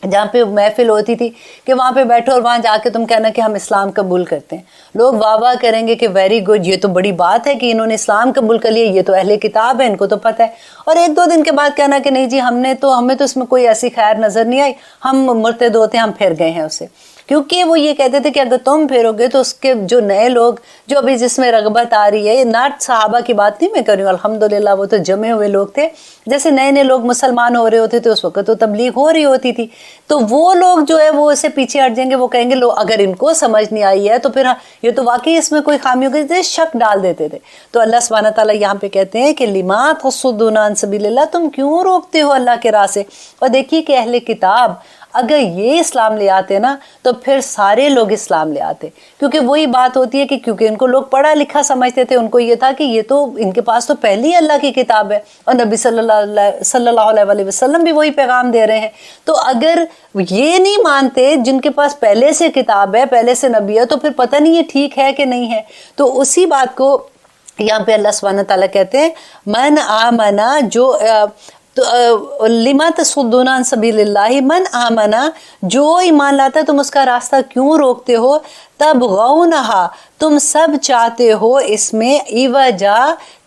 Speaker 1: جہاں پہ محفل ہوتی تھی کہ وہاں پہ بیٹھو اور وہاں جا کے تم کہنا کہ ہم اسلام قبول کرتے ہیں۔ لوگ واہ واہ کریں گے کہ ویری گڈ، یہ تو بڑی بات ہے کہ انہوں نے اسلام قبول کر لیا، یہ تو اہل کتاب ہے، ان کو تو پتہ ہے۔ اور ایک دو دن کے بعد کہنا کہ نہیں جی ہمیں تو اس میں کوئی ایسی خیر نظر نہیں آئی، ہم مرتد ہوتے ہیں، ہم پھر گئے ہیں اسے۔ کیونکہ وہ یہ کہتے تھے کہ اگر تم پھرو گے تو اس کے جو نئے لوگ جو ابھی جس میں رغبت آ رہی ہے، ناٹ صحابہ کی بات نہیں میں کر رہی ہوں، الحمدللہ وہ تو جمے ہوئے لوگ تھے، جیسے نئے نئے لوگ مسلمان ہو رہے ہوتے تھے اس وقت تو تبلیغ ہو رہی ہوتی تھی، تو وہ لوگ جو ہے وہ اسے پیچھے ہٹ جائیں گے، وہ کہیں گے لو اگر ان کو سمجھ نہیں آئی ہے تو پھر یہ تو واقعی اس میں کوئی خامی ہو گئی، شک ڈال دیتے تھے۔ تو اللہ سبحانہ تعالیٰ یہاں پہ کہتے ہیں کہ لما تصدون عن سبیل اللہ، تم کیوں روکتے ہو اللہ کے راہ سے؟ اور دیکھیے کہ اہل کتاب اگر یہ اسلام لے آتے نا تو پھر سارے لوگ اسلام لے آتے، کیونکہ وہی بات ہوتی ہے کہ کیونکہ ان کو لوگ پڑھا لکھا سمجھتے تھے، ان کو یہ تھا کہ یہ تو ان کے پاس تو پہلی اللہ کی کتاب ہے اور نبی صلی اللہ علیہ وسلم بھی وہی پیغام دے رہے ہیں۔ تو اگر یہ نہیں مانتے جن کے پاس پہلے سے کتاب ہے، پہلے سے نبی ہے، تو پھر پتہ نہیں یہ ٹھیک ہے کہ نہیں ہے۔ تو اسی بات کو یہاں پہ اللہ سبحانہ تعالیٰ کہتے ہیں من آمنا، جو لما تصدون عن سبیل اللہ، من آمنا، جو ایمان لاتا ہے تم اس کا راستہ کیوں روکتے ہو؟ تبغونہا، تم سب چاہتے ہو اس میں عوجا،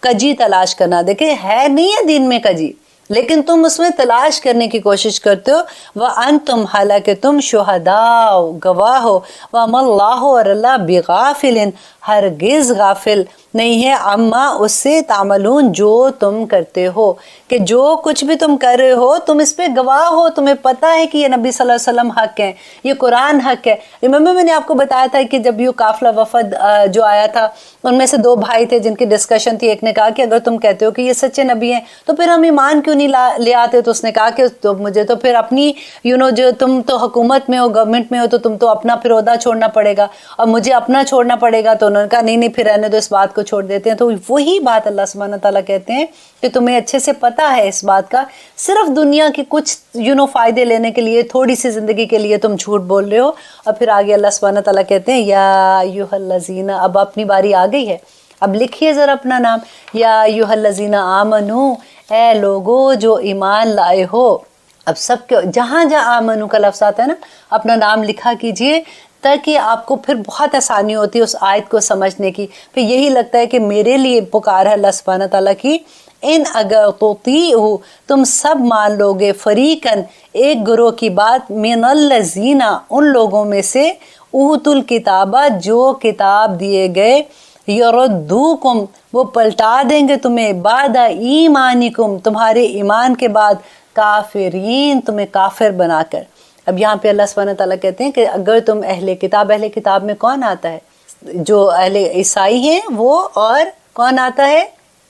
Speaker 1: کجی تلاش کرنا۔ دیکھیں ہے نہیں ہے دین میں کجی، لیکن تم اس میں تلاش کرنے کی کوشش کرتے ہو۔ وَأَنْتُمْ، حالانکہ تم شہداء، گواہ ہو، وَمَا اللَّهُ، اور اللہ بِغَافِلٍ، ہرگز غافل نہیں ہے، اما اس سے تعملون، جو تم کرتے ہو، کہ جو کچھ بھی تم کر رہے ہو تم اس پہ گواہ ہو، تمہیں پتہ ہے کہ یہ نبی صلی اللہ علیہ وسلم حق ہے، یہ قرآن حق ہے۔ ریممبر میں نے آپ کو بتایا تھا کہ جب یہ قافلہ وفد جو آیا تھا ان میں سے دو بھائی تھے جن کی ڈسکشن تھی، ایک نے کہا کہ اگر تم کہتے ہو کہ یہ سچے نبی ہیں تو پھر ہم ایمان کیوں نہیں لے آتے؟ تو اس نے کہا کہ تو مجھے تو پھر اپنی جو تم تو حکومت میں ہو، گورنمنٹ میں ہو، تو تم تو اپنا پھر عہدہ چھوڑنا پڑے گا اور مجھے اپنا چھوڑنا پڑے گا۔ تو انہوں نے کہا نہیں پھر رہنے دو، اس بات کو چھوڑ دیتے ہیں۔ تو وہی بات اللہ سبحانہ تعالیٰ کہتے ہیں کہ تمہیں اچھے سے پتہ ہے اس بات کا، صرف دنیا کے کچھ فائدے لینے کے لیے، تھوڑی سی زندگی کے لیے تم جھوٹ بول رہے ہو۔ اور پھر آگے اللہ سبحانہ تعالیٰ کہتے ہیں یا ایھا الذین، اب اپنی باری آ گئی ہے، اب لکھیے ذرا اپنا نام، یا ایھا الذین آمنو، اے لوگو جو ایمان لائے ہو۔ اب سب کے جہاں جہاں آمنو کا لفظ آتا ہے نا، اپنا نام لکھا کیجئے تاکہ آپ کو پھر بہت آسانی ہوتی ہے اس آیت کو سمجھنے کی۔ پھر یہی لگتا ہے کہ میرے لیے پکار ہے اللہ سبحانہ تعالیٰ کی، ان اگر تطیعوا، تم سب مان لوگے، فریقاً، ایک گروہ کی بات، من الذین، ان لوگوں میں سے، اوتوا الکتابہ، جو کتاب دیے گئے، یردوکم، وہ پلٹا دیں گے تمہیں، بعد ایمانکم، تمہارے ایمان کے بعد، کافرین، تمہیں کافر بنا کر۔ اب یہاں پہ اللہ سبحانہ تعالیٰ کہتے ہیں کہ اگر تم اہل کتاب میں کون آتا ہے؟ جو اہل عیسائی ہیں وہ، اور کون آتا ہے؟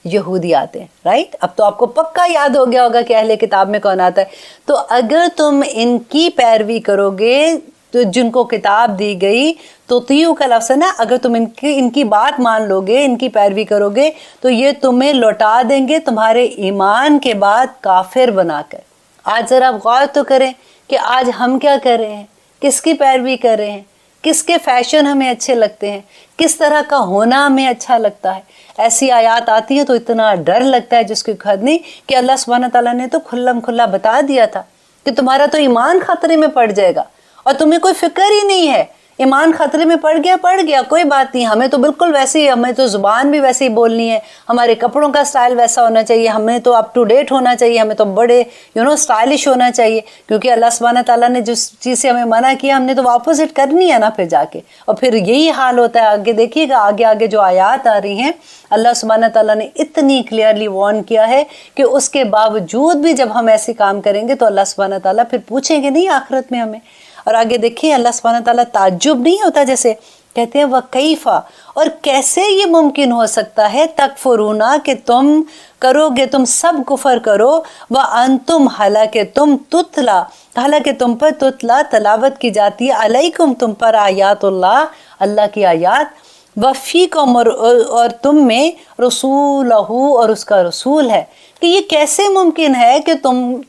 Speaker 1: یہودی آتے ہیں، رائٹ؟ اب تو آپ کو پکا یاد ہو گیا ہوگا کہ اہل کتاب میں کون آتا ہے۔ تو اگر تم ان کی پیروی کرو گے تو جن کو کتاب دی گئی، تو تیو کا لفظ ہے نا، اگر تم ان کی بات مان لو گے، ان کی پیروی کرو گے تو یہ تمہیں لوٹا دیں گے تمہارے ایمان کے بعد کافر بنا کر۔ آج ذرا آپ غور تو کریں کہ آج ہم کیا کر رہے ہیں، کس کی پیروی کر رہے ہیں، کس کے فیشن ہمیں اچھے لگتے ہیں، کس طرح کا ہونا ہمیں اچھا لگتا ہے۔ ایسی آیات آتی ہیں تو اتنا ڈر لگتا ہے جس کی حد نہیں، کہ اللہ سبحانہ تعالیٰ نے تو کھلم کھلا بتا دیا تھا کہ تمہارا تو ایمان خطرے میں پڑ جائے گا اور تمہیں کوئی فکر ہی نہیں ہے، ایمان خطرے میں پڑ گیا کوئی بات نہیں، ہمیں تو بالکل ویسے ہی، ہمیں تو زبان بھی ویسے ہی بولنی ہے، ہمارے کپڑوں کا سٹائل ویسا ہونا چاہیے، ہمیں تو اپ ٹو ڈیٹ ہونا چاہیے، ہمیں تو بڑے سٹائلش ہونا چاہیے، کیونکہ اللہ سبحانہ تعالیٰ نے جس چیز سے ہمیں منع کیا ہم نے تو اپوزٹ کرنی ہے نا پھر جا کے۔ اور پھر یہی حال ہوتا ہے، آگے دیکھیے گا، آگے جو آیات آ رہی ہیں، اللہ سبحانہ تعالیٰ نے اتنی کلیئرلی وارن کیا ہے کہ اس کے باوجود بھی جب ہم ایسے کام کریں گے تو اللہ سبحانہ تعالیٰ پھر پوچھیں گے نہیں آخرت میں ہمیں۔ اور آگے دیکھیں اللہ سبحانہ تعالیٰ تعجب نہیں ہوتا جیسے کہتے ہیں وکیفا، اور کیسے یہ ممکن ہو سکتا ہے، تکفرونا کہ تم کرو گے، تم سب کفر کرو، وانتم حالانکہ تم تتلا، حالانکہ تم پر تتلا تلاوت کی جاتی ہے، علیکم تم پر آیات اللہ، اللہ کی آیات، وفیکم اور تم میں رسولہ اور اس کا رسول ہے، کہ یہ کیسے ممکن ہے کہ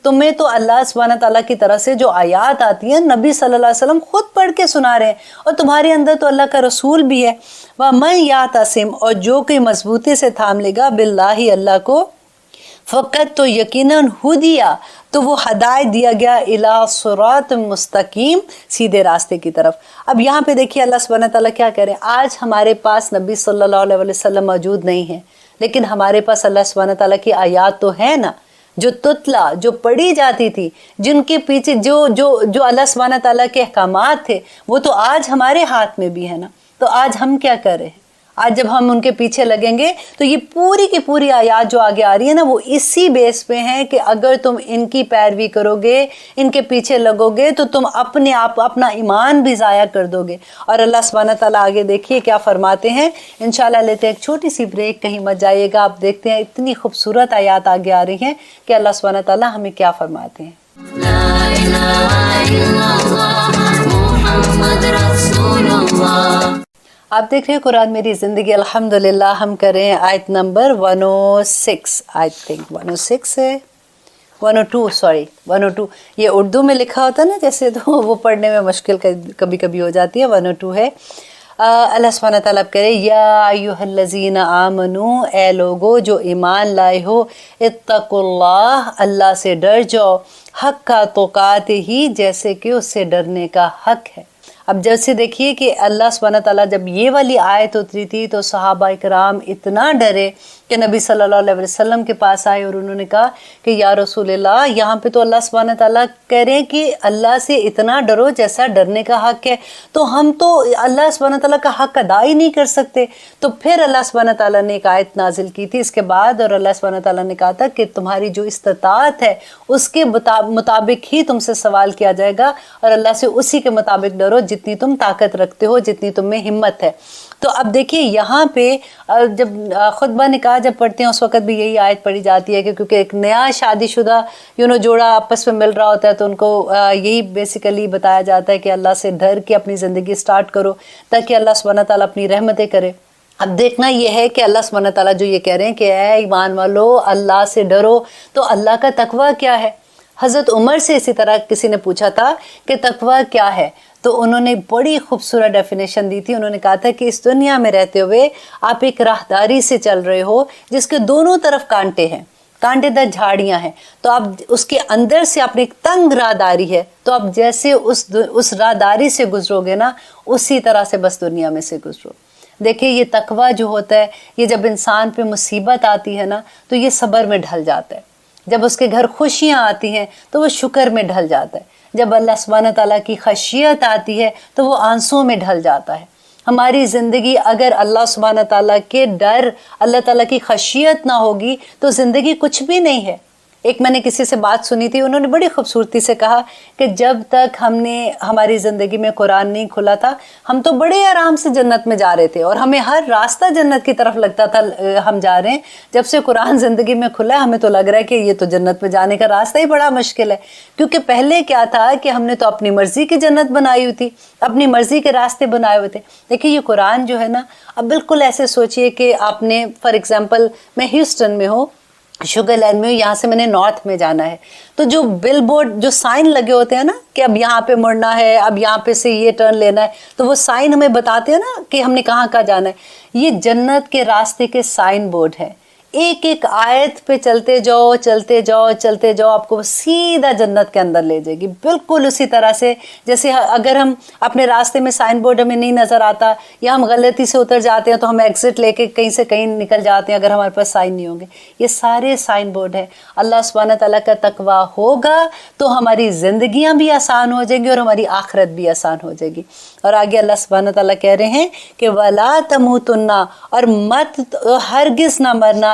Speaker 1: تمہیں تو اللہ سبحانہ تعالیٰ کی طرف سے جو آیات آتی ہیں نبی صلی اللہ علیہ وسلم خود پڑھ کے سنا رہے ہیں، اور تمہارے اندر تو اللہ کا رسول بھی ہے، وَمَن يَعْتَصِمْ اور جو کوئی مضبوطی سے تھام لے گا باللہ اللہ کو، فقط تو یقیناً ہدیہ تو وہ ہدایت دیا گیا الی صراط مستقیم، سیدھے راستے کی طرف۔ اب یہاں پہ دیکھیے اللہ سبحانہ تعالیٰ کیا کہہ رہے ہیں، آج ہمارے پاس نبی صلی اللہ علیہ وسلم موجود نہیں ہیں، لیکن ہمارے پاس اللہ سبحانہ تعالیٰ کی آیات تو ہے نا، جو تتلا، جو پڑھی جاتی تھی، جن کے پیچھے جو اللہ سبحانہ تعالیٰ کے احکامات تھے، وہ تو آج ہمارے ہاتھ میں بھی ہے نا۔ تو آج ہم کیا کر رہے ہیں؟ آج جب ہم ان کے پیچھے لگیں گے تو یہ پوری کی پوری آیات جو آگے آ رہی ہے نا، وہ اسی بیس پہ ہیں کہ اگر تم ان کی پیروی کرو گے، ان کے پیچھے لگو گے، تو تم اپنے آپ اپنا ایمان بھی ضائع کر دو گے۔ اور اللہ سبحانہ تعالیٰ آگے دیکھیے کیا فرماتے ہیں، انشاءاللہ لیتے ہیں ایک چھوٹی سی بریک، کہیں مت جائیے گا، آپ دیکھتے ہیں اتنی خوبصورت آیات آگے آ رہی ہیں کہ اللہ سبحانہ تعالیٰ ہمیں کیا فرماتے ہیں۔ لا الہ الا اللہ محمد رسول اللہ۔ آپ دیکھ رہے ہیں قرآن میری زندگی، الحمدللہ۔ ہم کریں آیت نمبر 106، آئی تھنک 106 ہے، 102 سوری 102۔ یہ اردو میں لکھا ہوتا ہے نا جیسے، تو وہ پڑھنے میں مشکل کبھی کبھی ہو جاتی ہے۔ 102 ہے۔ اللہ سبحانہ تعالیٰ اب کہہ رہے یا ایھا الذین آمنو، اے لوگو جو ایمان لائے ہو، اتقوا اللہ، اللہ سے ڈر جاؤ، حق کا تقاتہ ہی، جیسے کہ اس سے ڈرنے کا حق ہے۔ اب جیسے دیکھیے کہ اللہ سبحانہ تعالیٰ جب یہ والی آیت اتری تھی تو صحابہ اکرام اتنا ڈرے کہ نبی صلی اللہ علیہ وسلم کے پاس آئے اور انہوں نے کہا کہ یا رسول اللہ، یہاں پہ تو اللہ سبحانہ تعالیٰ کہہ رہے ہیں کہ اللہ سے اتنا ڈرو جیسا ڈرنے کا حق ہے، تو ہم تو اللہ سبحانہ تعالیٰ کا حق ادا ہی نہیں کر سکتے۔ تو پھر اللہ سبحانہ تعالیٰ نے ایک آیت نازل کی تھی اس کے بعد، اور اللہ سبحانہ تعالیٰ نے کہا تھا کہ تمہاری جو استطاعت ہے اس کے مطابق ہی تم سے سوال کیا جائے گا، اور اللہ سے اسی کے مطابق ڈرو جتنی تم طاقت رکھتے ہو، جتنی تم میں ہمت ہے۔ تو اب دیکھیے یہاں پہ جب خطبہ نکاح جب پڑھتے ہیں اس وقت بھی یہی آیت پڑھی جاتی ہے کہ کیونکہ ایک نیا شادی شدہ جوڑا آپس میں مل رہا ہوتا ہے، تو ان کو یہی بیسیکلی بتایا جاتا ہے کہ اللہ سے ڈر کے اپنی زندگی سٹارٹ کرو تاکہ اللہ سبحانہ تعالیٰ اپنی رحمتیں کرے۔ اب دیکھنا یہ ہے کہ اللہ سبحانہ تعالیٰ جو یہ کہہ رہے ہیں کہ اے ایمان والو اللہ سے ڈرو، تو اللہ کا تقویٰ کیا ہے؟ حضرت عمر سے اسی طرح کسی نے پوچھا تھا کہ تقویٰ کیا ہے، تو انہوں نے بڑی خوبصورت ڈیفینیشن دی تھی۔ انہوں نے کہا تھا کہ اس دنیا میں رہتے ہوئے آپ ایک راہداری سے چل رہے ہو جس کے دونوں طرف کانٹے ہیں، کانٹے دار جھاڑیاں ہیں، تو آپ اس کے اندر سے اپنی ایک تنگ راہداری ہے، تو آپ جیسے اس راہداری سے گزرو گے نا، اسی طرح سے بس دنیا میں سے گزرو۔ دیکھیں یہ تقویٰ جو ہوتا ہے، یہ جب انسان پہ مصیبت آتی ہے نا تو یہ صبر میں ڈھل جاتا ہے، جب اس کے گھر خوشیاں آتی ہیں تو وہ شکر میں ڈھل جاتا ہے، جب اللہ سبحانہ تعالیٰ کی خشیت آتی ہے تو وہ آنسوں میں ڈھل جاتا ہے۔ ہماری زندگی اگر اللہ سبحانہ تعالیٰ کے ڈر، اللہ تعالیٰ کی خشیت نہ ہوگی تو زندگی کچھ بھی نہیں ہے۔ ایک میں نے کسی سے بات سنی تھی، انہوں نے بڑی خوبصورتی سے کہا کہ جب تک ہماری زندگی میں قرآن نہیں کھلا تھا، ہم تو بڑے آرام سے جنت میں جا رہے تھے اور ہمیں ہر راستہ جنت کی طرف لگتا تھا ہم جا رہے ہیں۔ جب سے قرآن زندگی میں کھلا ہے ہمیں تو لگ رہا ہے کہ یہ تو جنت میں جانے کا راستہ ہی بڑا مشکل ہے، کیونکہ پہلے کیا تھا کہ ہم نے تو اپنی مرضی کی جنت بنائی ہوئی تھی، اپنی مرضی کے راستے بنائے ہوئے تھے۔ دیکھیے یہ قرآن جو ہے نا، اب بالکل ایسے سوچئے کہ آپ نے فار ایگزامپل میں ہیوسٹن میں ہوں، شوگر لینڈ میں ہوں، یہاں سے میں نے نارتھ میں جانا ہے، تو جو بل بورڈ جو سائن لگے ہوتے ہیں نا کہ اب یہاں پہ مڑنا ہے، اب یہاں پہ سے یہ ٹرن لینا ہے، تو وہ سائن ہمیں بتاتے ہیں نا کہ ہم نے کہاں کہاں جانا ہے۔ یہ جنت کے راستے کے سائن بورڈ ہے، ایک ایک آیت پہ چلتے جاؤ چلتے جاؤ چلتے جاؤ، آپ کو سیدھا جنت کے اندر لے جائے گی، بالکل اسی طرح سے جیسے اگر ہم اپنے راستے میں سائن بورڈ ہمیں نہیں نظر آتا یا ہم غلطی سے اتر جاتے ہیں تو ہم ایگزٹ لے کے کہیں سے کہیں نکل جاتے ہیں اگر ہمارے پاس سائن نہیں ہوں گے۔ یہ سارے سائن بورڈ ہیں۔ اللہ سبحانہ تعالیٰ کا تقویٰ ہوگا تو ہماری زندگیاں بھی آسان ہو جائیں گی اور ہماری آخرت بھی آسان ہو جائے گی۔ اور آگے اللہ سبحانہ تعالیٰ کہہ رہے ہیں کہ وَلَا تَمُوتُنَّ، اور مت ہرگز نہ مرنا،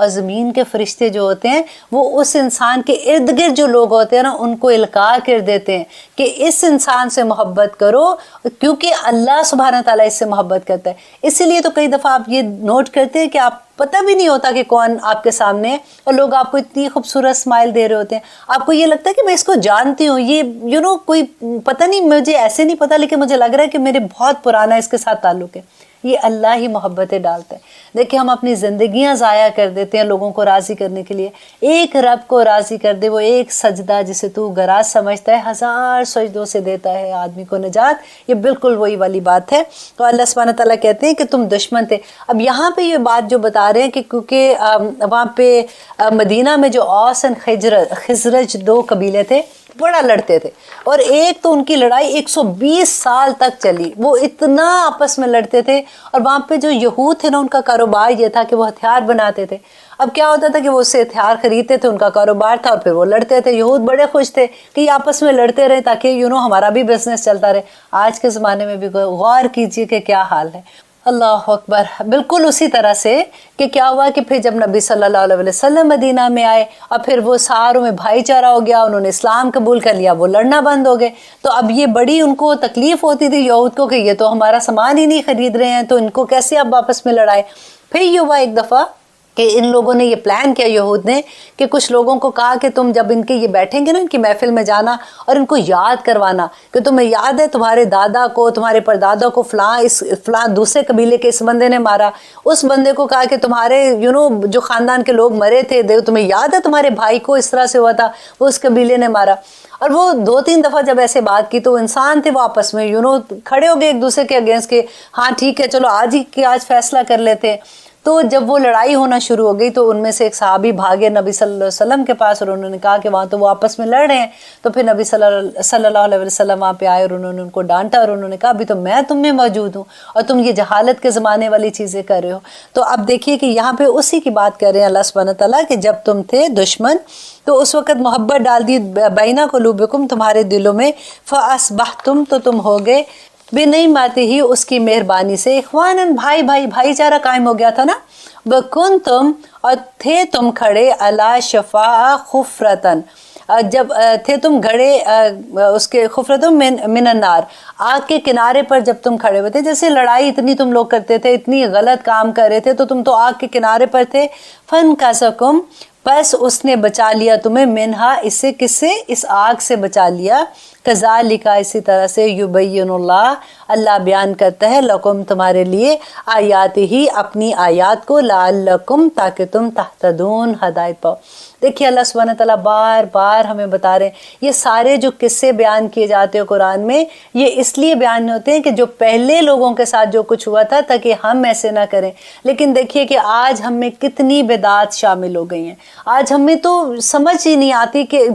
Speaker 1: اور زمین کے فرشتے جو ہوتے ہیں وہ اس انسان کے ارد گرد جو لوگ ہوتے ہیں نا ان کو القاء کر دیتے ہیں کہ اس انسان سے محبت کرو کیونکہ اللہ سبحانہ تعالیٰ اس سے محبت کرتا ہے۔ اسی لیے تو کئی دفعہ آپ یہ نوٹ کرتے ہیں کہ آپ پتہ بھی نہیں ہوتا کہ کون آپ کے سامنے ہے اور لوگ آپ کو اتنی خوبصورت اسمائل دے رہے ہوتے ہیں، آپ کو یہ لگتا ہے کہ میں اس کو جانتی ہوں، یہ کوئی پتہ نہیں، مجھے ایسے نہیں پتہ لیکن مجھے لگ رہا ہے کہ میرے بہت پرانا اس کے ساتھ تعلق ہے۔ یہ اللہ ہی محبتیں ڈالتا ہے۔ دیکھیں ہم اپنی زندگیاں ضائع کر دیتے ہیں لوگوں کو راضی کرنے کے لیے۔ ایک رب کو راضی کر دے، وہ ایک سجدہ جسے تو گراز سمجھتا ہے 1000 سجدوں سے دیتا ہے آدمی کو نجات۔ یہ بالکل وہی والی بات ہے۔ تو اللہ سبحانہ تعالیٰ کہتے ہیں کہ تم دشمن تھے۔ اب یہاں پہ یہ بات جو بتا رہے ہیں کہ کیونکہ وہاں پہ مدینہ میں جو اوس اور خزرج 2 قبیلے تھے بڑا لڑتے تھے، اور ایک تو ان کی لڑائی 120 سال تک چلی، وہ اتنا آپس میں لڑتے تھے۔ اور وہاں پہ جو یہود تھے نا ان کا کاروبار یہ تھا کہ وہ ہتھیار بناتے تھے۔ اب کیا ہوتا تھا کہ وہ اس سے ہتھیار خریدتے تھے، ان کا کاروبار تھا، اور پھر وہ لڑتے تھے۔ یہود بڑے خوش تھے کہ یہ آپس میں لڑتے رہے تاکہ ہمارا بھی بزنس چلتا رہے۔ آج کے زمانے میں بھی غور کیجئے کہ کیا حال ہے۔ اللہ اکبر۔ بالکل اسی طرح سے کہ کیا ہوا کہ پھر جب نبی صلی اللہ علیہ وسلم مدینہ میں آئے اور پھر وہ ساروں میں بھائی چارہ ہو گیا، انہوں نے اسلام قبول کر لیا، وہ لڑنا بند ہو گئے۔ تو اب یہ بڑی ان کو تکلیف ہوتی تھی یہود کو کہ یہ تو ہمارا سامان ہی نہیں خرید رہے ہیں، تو ان کو کیسے اب آپس میں لڑائے۔ پھر یہ ہوا ایک دفعہ کہ ان لوگوں نے یہ پلان کیا، یہود نے، کہ کچھ لوگوں کو کہا کہ تم جب ان کے یہ بیٹھیں گے نا ان کی محفل میں جانا اور ان کو یاد کروانا کہ تمہیں یاد ہے تمہارے دادا کو، تمہارے پردادا کو فلاں دوسرے قبیلے کے اس بندے نے مارا۔ اس بندے کو کہا کہ تمہارے جو خاندان کے لوگ مرے تھے تمہیں یاد ہے تمہارے بھائی کو اس طرح سے ہوا تھا، وہ اس قبیلے نے مارا۔ اور وہ 2-3 دفعہ جب ایسے بات کی تو انسان تھے وہ آپس میں کھڑے ہو گئے ایک دوسرے کے اگینسٹ کہ ہاں ٹھیک ہے چلو آج فیصلہ کر لیتے۔ تو جب وہ لڑائی ہونا شروع ہو گئی تو ان میں سے ایک صحابی بھاگے نبی صلی اللہ علیہ وسلم کے پاس، اور انہوں نے کہا کہ وہاں تو وہ آپس میں لڑ رہے ہیں۔ تو پھر نبی صلی اللہ علیہ وسلم وہاں پہ آئے اور انہوں نے ان کو ڈانٹا، اور انہوں نے کہا ابھی تو میں تم میں موجود ہوں اور تم یہ جہالت کے زمانے والی چیزیں کر رہے ہو۔ تو اب دیکھیے کہ یہاں پہ اسی کی بات کر رہے ہیں اللہ سبحانہ تعالیٰ کہ جب تم تھے دشمن تو اس وقت محبت ڈال دی بینہ قلوبکم، تمہارے دلوں میں، فاصبحتم، تو تم ہو گئے بنعمتہ ہی، اس کی مہربانی سے، اخواناً، بھائی چارہ قائم ہو گیا تھا نا۔ وکنتم، اور تھے تم کھڑے، علی شفا خفرتن، جب تھے تم گھڑے اس کے خفرتم من النار، آگ کے کنارے پر جب تم کھڑے ہوئے تھے۔ جیسے لڑائی اتنی تم لوگ کرتے تھے، اتنی غلط کام کر رہے تھے تو تم تو آگ کے کنارے پر تھے۔ فانقذکم، پس اس نے بچا لیا تمہیں، منہا، اس سے، کس سے؟ اس آگ سے بچا لیا۔ کذالک، اسی طرح سے، یبین اللہ بیان کرتا ہے، لکم، تمہارے لیے، آیات ہی، اپنی آیات کو، لعلکم، تاکہ تم تہتدون، ہدایت پاؤ۔ دیکھیے اللہ سبحانہ تعالیٰ بار بار ہمیں بتا رہے ہیں، یہ سارے جو قصے بیان کیے جاتے ہیں قرآن میں، یہ اس لیے بیان ہوتے ہیں کہ جو پہلے لوگوں کے ساتھ جو کچھ ہوا تھا تاکہ ہم ایسے نہ کریں۔ لیکن دیکھیے کہ آج ہم میں کتنی بدعات شامل ہو گئی ہیں۔ آج ہمیں تو سمجھ ہی نہیں آتی کہ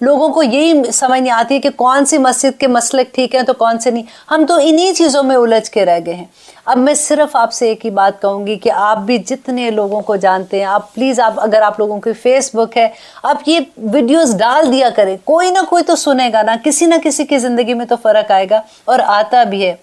Speaker 1: لوگوں کو یہی سمجھ نہیں آتی کہ کون سی مسجد کے مسلک ٹھیک ہیں تو کون سے نہیں۔ ہم تو انہی چیزوں میں الجھ کے رہ گئے ہیں۔ اب میں صرف آپ سے ایک ہی بات کہوں گی کہ آپ بھی جتنے لوگوں کو جانتے ہیں، آپ پلیز، اگر آپ لوگوں کی فیس بک ہے، آپ یہ ویڈیوز ڈال دیا کریں، کوئی نہ کوئی تو سنے گا نا کسی کی زندگی میں تو فرق آئے گا، اور آتا بھی ہے۔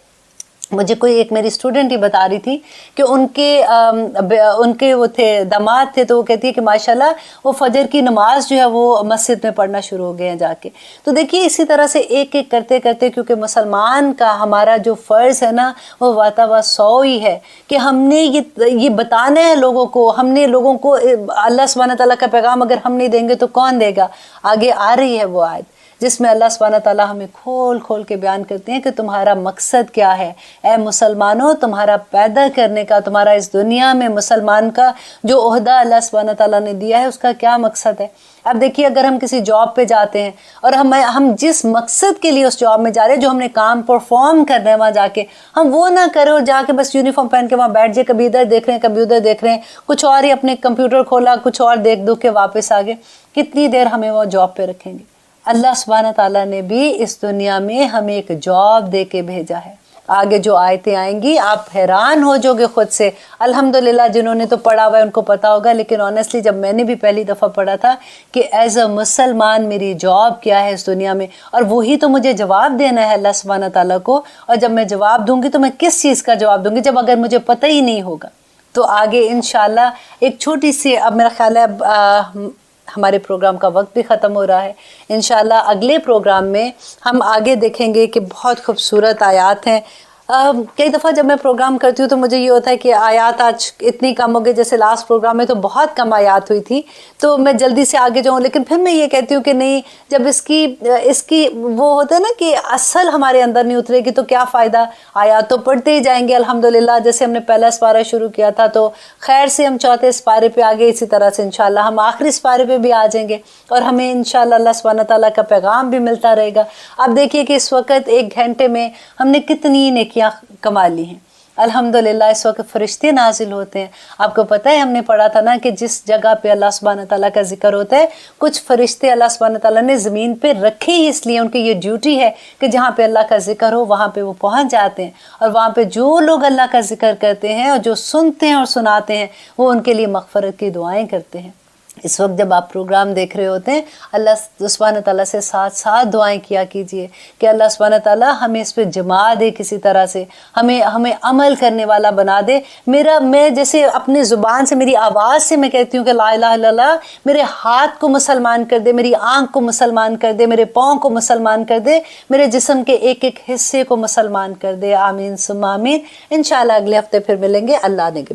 Speaker 1: مجھے کوئی ایک میری اسٹوڈنٹ ہی بتا رہی تھی کہ ان کے وہ تھے داماد تھے، تو وہ کہتی ہے کہ ماشاءاللہ وہ فجر کی نماز جو ہے وہ مسجد میں پڑھنا شروع ہو گئے ہیں جا کے۔ تو دیکھیے اسی طرح سے ایک ایک کرتے کرتے، کیونکہ مسلمان کا ہمارا جو فرض ہے نا وہ واتوا 100 ہی ہے کہ ہم نے یہ بتانا ہے لوگوں کو، ہم نے لوگوں کو اللہ سبحانہ تعالیٰ کا پیغام اگر ہم نہیں دیں گے تو کون دے گا۔ آگے آ رہی ہے وہ آیت جس میں اللہ سبحانہ تعالیٰ ہمیں کھول کھول کے بیان کرتے ہیں کہ تمہارا مقصد کیا ہے۔ اے مسلمانوں، تمہارا پیدا کرنے کا، تمہارا اس دنیا میں مسلمان کا جو عہدہ اللہ سبحانہ تعالیٰ نے دیا ہے اس کا کیا مقصد ہے۔ اب دیکھیے اگر ہم کسی جاب پہ جاتے ہیں اور ہم جس مقصد کے لیے اس جاب میں جا رہے ہیں، جو ہم نے کام پرفارم کرنا ہے وہاں جا کے، ہم وہ نہ کریں اور جا کے بس یونیفارم پہن کے وہاں بیٹھ جائے، کبھی ادھر دیکھ رہے ہیں کبھی ادھر دیکھ رہے ہیں، کچھ اور ہی اپنے کمپیوٹر کھولا، کچھ اور دیکھ دو کے واپس آ گئے، کتنی دیر ہمیں وہ جاب پہ رکھیں گے۔ اللہ سبحانہ تعالیٰ نے بھی اس دنیا میں ہمیں ایک جاب دے کے بھیجا ہے۔ آگے جو آیتیں آئیں گی آپ حیران ہو جو گے خود سے۔ الحمدللہ جنہوں نے تو پڑھا ہوا ہے ان کو پتا ہوگا، لیکن آنیسٹلی جب میں نے بھی پہلی دفعہ پڑھا تھا کہ ایز اے مسلمان میری جاب کیا ہے اس دنیا میں، اور وہی تو مجھے جواب دینا ہے اللہ سبحانہ تعالیٰ کو، اور جب میں جواب دوں گی تو میں کس چیز کا جواب دوں گی جب اگر مجھے پتہ ہی نہیں ہوگا۔ تو آگے انشاءاللہ ایک چھوٹی سی، اب میرا خیال ہے اب ہمارے پروگرام کا وقت بھی ختم ہو رہا ہے، انشاءاللہ اگلے پروگرام میں ہم آگے دیکھیں گے کہ بہت خوبصورت آیات ہیں۔ کئی دفعہ جب میں پروگرام کرتی ہوں تو مجھے یہ ہوتا ہے کہ آیات آج اتنی کم ہو گئی، جیسے لاسٹ پروگرام میں تو بہت کم آیات ہوئی تھی تو میں جلدی سے آگے جاؤں، لیکن پھر میں یہ کہتی ہوں کہ نہیں، جب اس کی وہ ہوتا ہے نا کہ اصل ہمارے اندر نہیں اترے گی تو کیا فائدہ، آیات تو پڑھتے ہی جائیں گے الحمدللہ۔ جیسے ہم نے پہلا سپارہ شروع کیا تھا تو خیر سے ہم چوتھے سپارے پہ آگے، اسی طرح سے انشاءاللہ ہم آخری سپارے پہ بھی آ جائیں گے اور ہمیں انشاءاللہ اللہ سبحانہ تعالیٰ کا پیغام بھی ملتا رہے گا۔ اب دیکھیے کہ اس وقت 1 گھنٹے میں ہم نے کتنی نیکیاں کما لی ہیں الحمدللہ۔ اس وقت فرشتے نازل ہوتے ہیں، آپ کو پتہ ہے ہم نے پڑھا تھا نا کہ جس جگہ پہ اللہ سبحانہ تعالیٰ کا ذکر ہوتا ہے، کچھ فرشتے اللہ سبحانہ تعالیٰ نے زمین پہ رکھے ہی اس لیے، ان کی یہ ڈیوٹی ہے کہ جہاں پہ اللہ کا ذکر ہو وہاں پہ وہ پہنچ جاتے ہیں، اور وہاں پہ جو لوگ اللہ کا ذکر کرتے ہیں اور جو سنتے ہیں اور سناتے ہیں وہ ان کے لیے مغفرت کی دعائیں کرتے ہیں۔ اس وقت جب آپ پروگرام دیکھ رہے ہوتے ہیں، اللہ سبحانہ تعالیٰ سے ساتھ ساتھ دعائیں کیا کیجئے کہ اللہ سبحانہ تعالیٰ ہمیں اس پہ جما دے، کسی طرح سے ہمیں عمل کرنے والا بنا دے۔ میں جیسے اپنی زبان سے، میری آواز سے میں کہتی ہوں کہ لا الہ الا اللہ، میرے ہاتھ کو مسلمان کر دے، میری آنکھ کو مسلمان کر دے، میرے پاؤں کو مسلمان کر دے، میرے جسم کے ایک ایک حصے کو مسلمان کر دے۔ آمین ثم آمین۔ انشاءاللہ اگلے ہفتے پھر ملیں گے اللہ نے کے بعد۔